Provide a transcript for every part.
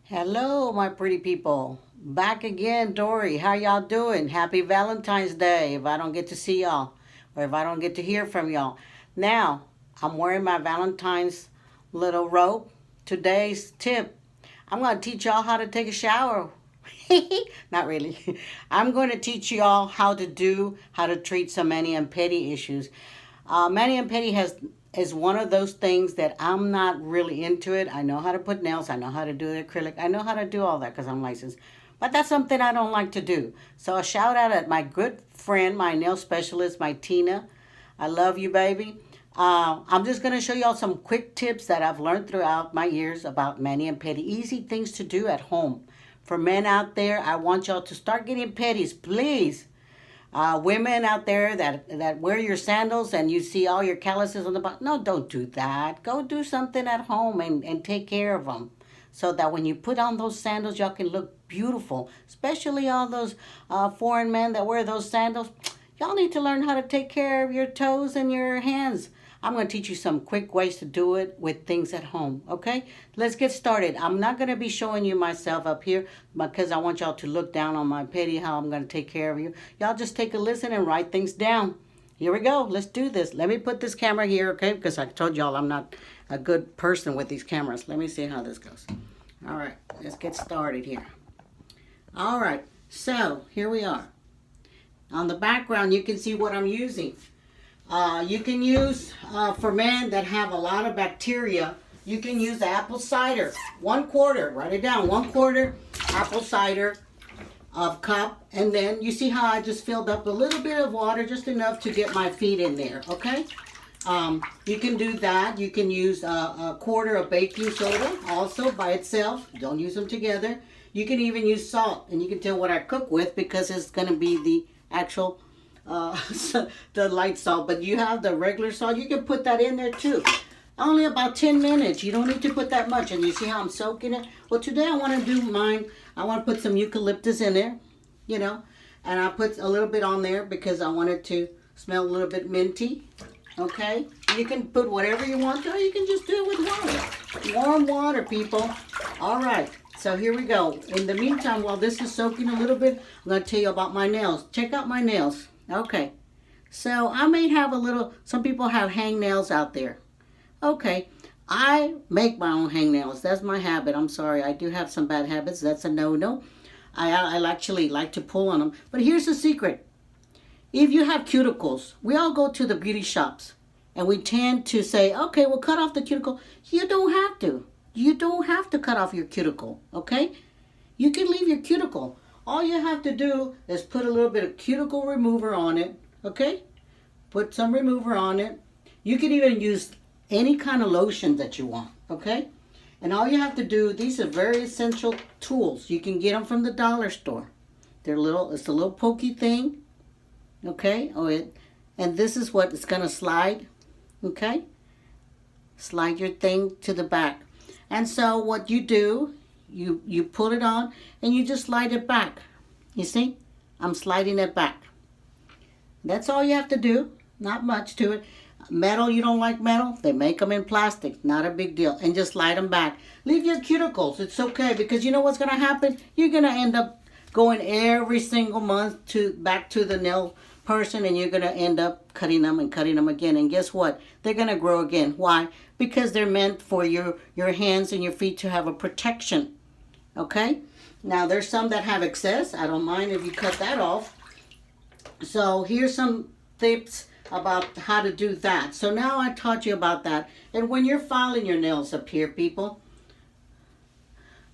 Hello, my pretty people. Back again, Dori. How y'all doing? Happy Valentine's Day if I don't get to see y'all or if I don't get to hear from y'all. Now, I'm wearing my Valentine's little robe. Today's tip, I'm going to teach y'all how to take a shower. Not really. I'm going to teach y'all how to treat some mani and pedi issues. Mani and pedi has is one of those things that I'm not really into it. I know how to put nails. I know how to do the acrylic. I know how to do all that because I'm licensed. But that's something I don't like to do. So a shout out at my good friend, my nail specialist, my Tina. I love you, baby. I'm just going to show y'all some quick tips that I've learned throughout my years about mani and pedi. Easy things to do at home. For men out there, I want y'all to start getting pedis, please. Women out there that wear your sandals and you see all your calluses on the bottom. No, don't do that. Go do something at home and take care of them. So that when you put on those sandals, y'all can look beautiful. Especially all those foreign men that wear those sandals. Y'all need to learn how to take care of your toes and your hands. I'm going to teach you some quick ways to do it with things at home, okay? Let's get started. I'm not going to be showing you myself up here because I want y'all to look down on my pedi, how I'm going to take care of you. Y'all just take a listen and write things down. Here we go. Let's do this. Let me put this camera here, okay? Because I told y'all I'm not a good person with these cameras. Let me see how this goes. All right, let's get started here. All right, so here we are. On the background, you can see what I'm using. You can use, for men that have a lot of bacteria, you can use apple cider. 1/4, write it down, 1/4 apple cider of cup. And then you see how I just filled up a little bit of water, just enough to get my feet in there, okay? You can do that. You can use a 1/4 of baking soda also by itself. Don't use them together. You can even use salt, and you can tell what I cook with because it's going to be the actual the light salt, but you have the regular salt. You can put that in there too. Only about 10 minutes. You don't need to put that much. And you see how I'm soaking it? Well, today I want to do mine. I want to put some eucalyptus in there, and I put a little bit on there because I want it to smell a little bit minty. Okay? You can put whatever you want to, or you can just do it with water. Warm water, people. All right. So here we go. In the meantime, while this is soaking a little bit, I'm going to tell you about my nails. Check out my nails. Okay, so I may have some people have hangnails out there. Okay, I make my own hangnails. That's my habit. I'm sorry, I do have some bad habits. That's a no-no. I actually like to pull on them. But here's the secret. If you have cuticles, we all go to the beauty shops. And we tend to say, okay, we'll cut off the cuticle. You don't have to. You don't have to cut off your cuticle, okay? You can leave your cuticle. All you have to do is put a little bit of cuticle remover on it, okay? Put some remover on it. You can even use any kind of lotion that you want, okay? And all you have to do, these are very essential tools. You can get them from the dollar store. It's a little pokey thing, okay? And this is what it's gonna slide, okay? Slide your thing to the back. And so what you do, you put it on and you just slide it back. You see? I'm sliding it back. That's all you have to do. Not much to it. Metal, you don't like metal? They make them in plastic. Not a big deal. And just slide them back. Leave your cuticles. It's okay because you know what's going to happen? You're going to end up going every single month back to the nail person and you're going to end up cutting them again. And guess what? They're going to grow again. Why? Because they're meant for your hands and your feet to have a protection. Okay? Now, there's some that have excess. I don't mind if you cut that off. So, here's some tips about how to do that. So, now I taught you about that. And when you're filing your nails up here, people,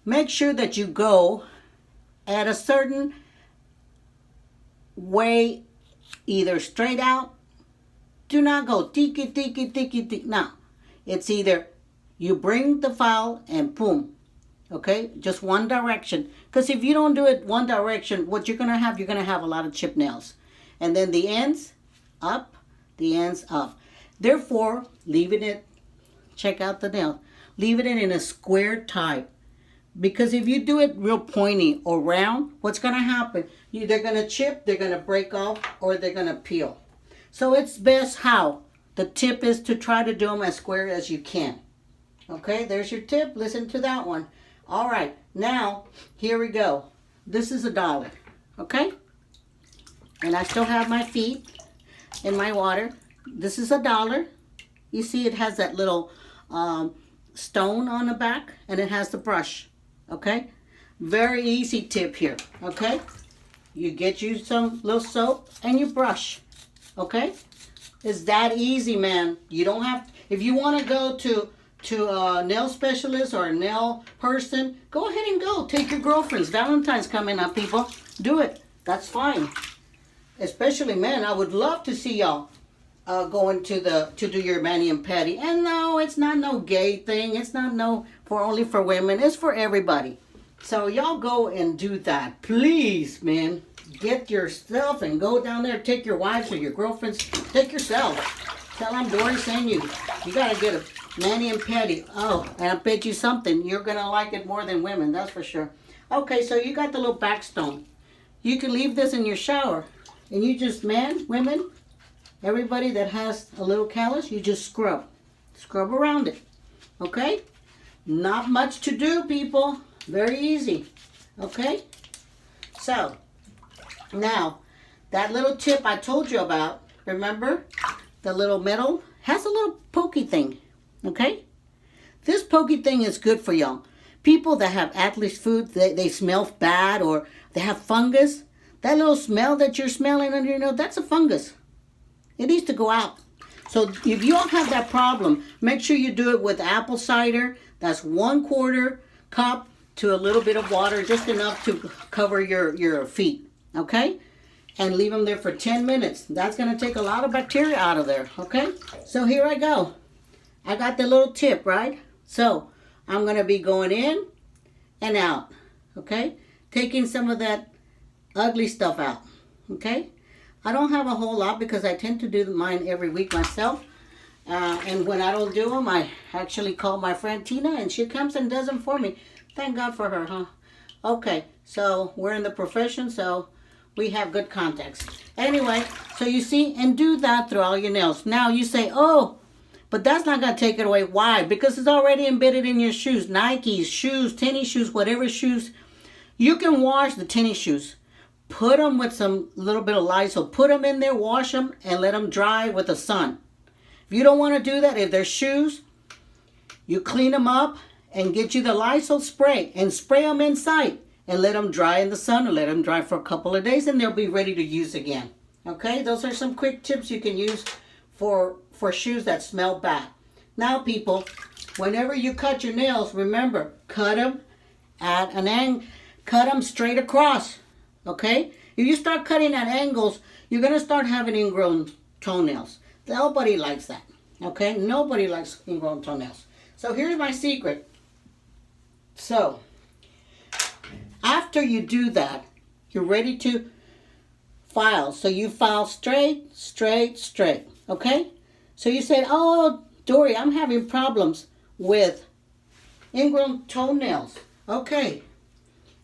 make sure that you go at a certain way, either straight out. Do not go tiki, tiki, tiki, tiki. No. It's either you bring the file and boom. Okay, just one direction. Because if you don't do it one direction, what you're going to have a lot of chipped nails. And then the ends up, the ends up. Therefore, leaving it, check out the nail, leaving it in a square type. Because if you do it real pointy or round, what's going to happen? They're going to chip, they're going to break off, or they're going to peel. So it's best how? The tip is to try to do them as square as you can. Okay, there's your tip. Listen to that one. All right, now, here we go. This is $1, okay? And I still have my feet in my water. This is $1. You see it has that little stone on the back, and it has the brush, okay? Very easy tip here, okay? You get you some little soap and you brush, okay? It's that easy, man. You don't have, if you want to go to a nail specialist or a nail person, go ahead and go. Take your girlfriends. Valentine's coming up, people. Do it. That's fine. Especially men, I would love to see y'all going to do your mani and pedi. And no, it's not no gay thing. It's not no for only for women. It's for everybody. So y'all go and do that. Please, man. Get yourself and go down there. Take your wives or your girlfriends. Take yourself. Tell them Dori sent you. You got to get a mani and pedi. Oh, and I bet you something. You're going to like it more than women. That's for sure. Okay, so you got the little backstone. You can leave this in your shower. And you just, man, women, everybody that has a little callus, you just scrub. Scrub around it. Okay? Not much to do, people. Very easy. Okay? So, now, that little tip I told you about, remember? The little metal has a little pokey thing. Okay? This pokey thing is good for y'all. People that have athlete's food, they smell bad or they have fungus. That little smell that you're smelling under your nose, that's a fungus. It needs to go out. So if you don't have that problem, make sure you do it with apple cider. That's 1/4 cup to a little bit of water, just enough to cover your feet. Okay? And leave them there for 10 minutes. That's going to take a lot of bacteria out of there. Okay? So here I go. I got the little tip, right? So I'm going to be going in and out. Okay? Taking some of that ugly stuff out. Okay? I don't have a whole lot because I tend to do mine every week myself. And when I don't do them, I actually call my friend Tina and she comes and does them for me. Thank God for her, huh? Okay, so we're in the profession, so we have good contacts. Anyway, so you see, and do that through all your nails. Now you say, oh, but that's not going to take it away. Why? Because it's already embedded in your shoes. Nikes, shoes, tennis shoes, whatever shoes. You can wash the tennis shoes. Put them with some little bit of Lysol. Put them in there, wash them, and let them dry with the sun. If you don't want to do that, if they're shoes, you clean them up and get you the Lysol spray and spray them inside and let them dry in the sun or let them dry for a couple of days and they'll be ready to use again. Okay, those are some quick tips you can use for shoes that smell bad. Now, people, whenever you cut your nails, remember, cut them at an angle. Cut them straight across. Okay? If you start cutting at angles, you're going to start having ingrown toenails. Nobody likes that. Okay? Nobody likes ingrown toenails. So here's my secret. So, after you do that, you're ready to file. So you file straight, straight, straight. Okay? So you said, oh, Dori, I'm having problems with ingrown toenails. Okay.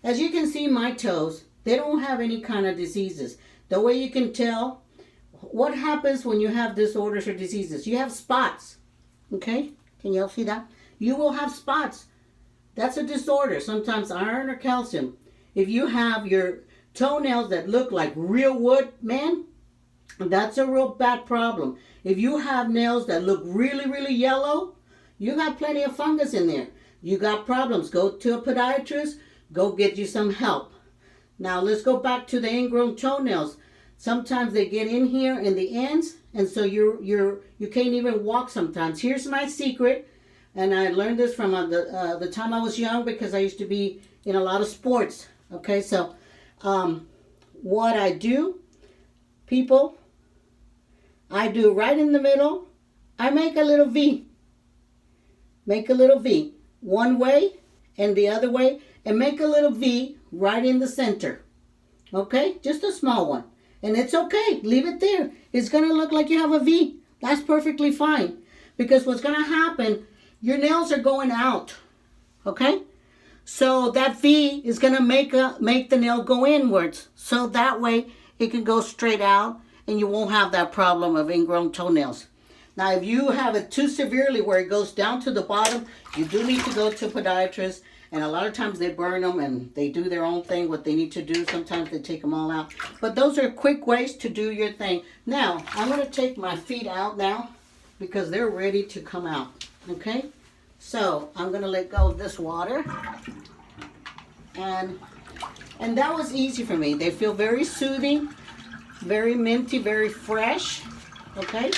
As you can see, my toes, they don't have any kind of diseases. The way you can tell, what happens when you have disorders or diseases? You have spots. Okay? Can you all see that? You will have spots. That's a disorder. Sometimes iron or calcium. If you have your toenails that look like real wood, man, that's a real bad problem. If you have nails that look really, really yellow, you got plenty of fungus in there. You got problems. Go to a podiatrist. Go get you some help. Now let's go back to the ingrown toenails. Sometimes they get in here in the ends, and so you can't even walk sometimes. Here's my secret, and I learned this from the time I was young because I used to be in a lot of sports. Okay, so what I do, people, I do right in the middle. I make a little V. Make a little V. One way and the other way. And make a little V right in the center. Okay? Just a small one. And it's okay. Leave it there. It's going to look like you have a V. That's perfectly fine. Because what's going to happen, your nails are going out. Okay? So that V is going to make the nail go inwards. So that way it can go straight out and you won't have that problem of ingrown toenails. Now, if you have it too severely where it goes down to the bottom, you do need to go to a podiatrist And a lot of times they burn them and they do their own thing, what they need to do. Sometimes they take them all out. But those are quick ways to do your thing. Now, I'm going to take my feet out now because they're ready to come out. Okay? So, I'm going to let go of this water. And that was easy for me. They feel very soothing, very minty, very fresh. Okay?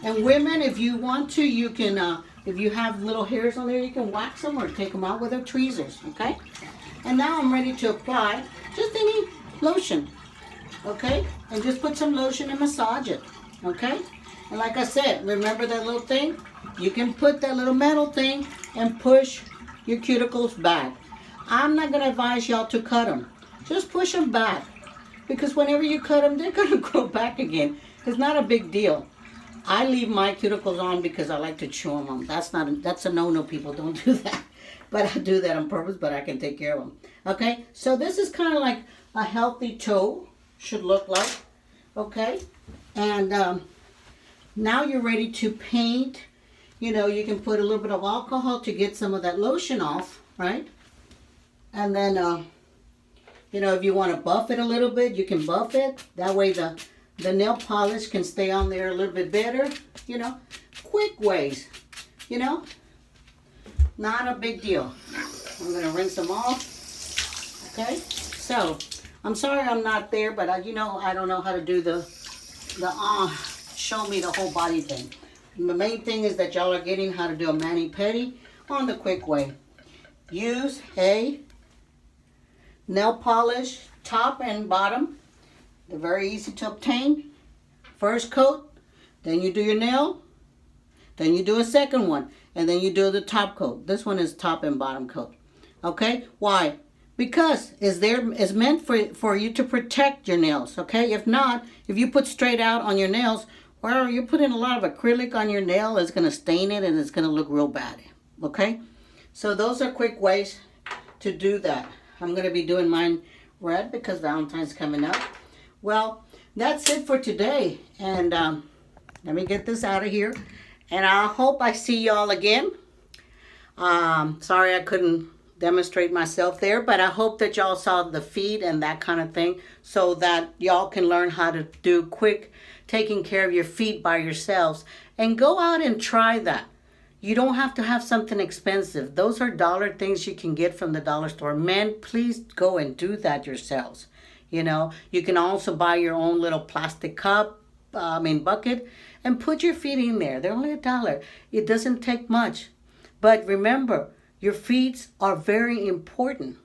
And women, if you want to, you can, if you have little hairs on there, you can wax them or take them out with a tweezers. Okay? And now I'm ready to apply just any lotion. Okay? And just put some lotion and massage it. Okay? And like I said, remember that little thing? You can put that little metal thing and push your cuticles back. I'm not going to advise y'all to cut them. Just push them back. Because whenever you cut them, they're going to grow back again. It's not a big deal. I leave my cuticles on because I like to chew them. That's a no-no, people. Don't do that. But I do that on purpose, but I can take care of them. Okay? So this is kind of like a healthy toe should look like. Okay? And now you're ready to paint. You know, you can put a little bit of alcohol to get some of that lotion off, right? And then, you know, if you want to buff it a little bit, you can buff it. That way the nail polish can stay on there a little bit better, you know. Quick ways, you know. Not a big deal. I'm going to rinse them off. Okay? So, I'm sorry I'm not there, but you know, I don't know how to do the show me the whole body thing. The main thing is that y'all are getting how to do a mani-pedi on the quick way. Use a nail polish, top and bottom. They're very easy to obtain. First coat, then you do your nail, then you do a second one, and then you do the top coat. This one is top and bottom coat. Okay? Why? Because it's meant for you to protect your nails. Okay? If not, if you put straight out on your nails, well, you're putting a lot of acrylic on your nail, it's going to stain it and it's going to look real bad. Okay? So those are quick ways to do that. I'm going to be doing mine red because Valentine's coming up. Well, that's it for today. And let me get this out of here. And I hope I see y'all again. Sorry I couldn't demonstrate myself there, but I hope that y'all saw the feed and that kind of thing so that y'all can learn how to do quick taking care of your feet by yourselves. And go out and try that. You don't have to have something expensive. Those are dollar things you can get from the dollar store. Men, please go and do that yourselves. You know, you can also buy your own little plastic cup, bucket, and put your feet in there. They're only $1. It doesn't take much. But remember, your feet are very important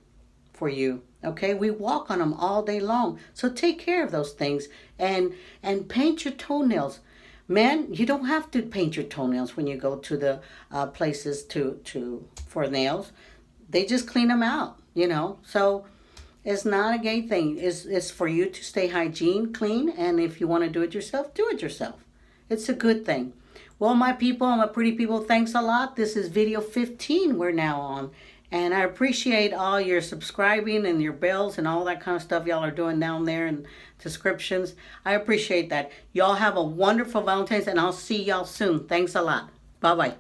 for you. Okay, we walk on them all day long. So take care of those things and paint your toenails. Men, you don't have to paint your toenails when you go to the places for nails. They just clean them out, you know. So it's not a gay thing. It's for you to stay hygiene, clean, and if you want to do it yourself, do it yourself. It's a good thing. Well, my people, my pretty people, thanks a lot. This is video 15 we're now on. And I appreciate all your subscribing and your bells and all that kind of stuff y'all are doing down there and descriptions. I appreciate that. Y'all have a wonderful Valentine's and I'll see y'all soon. Thanks a lot. Bye-bye.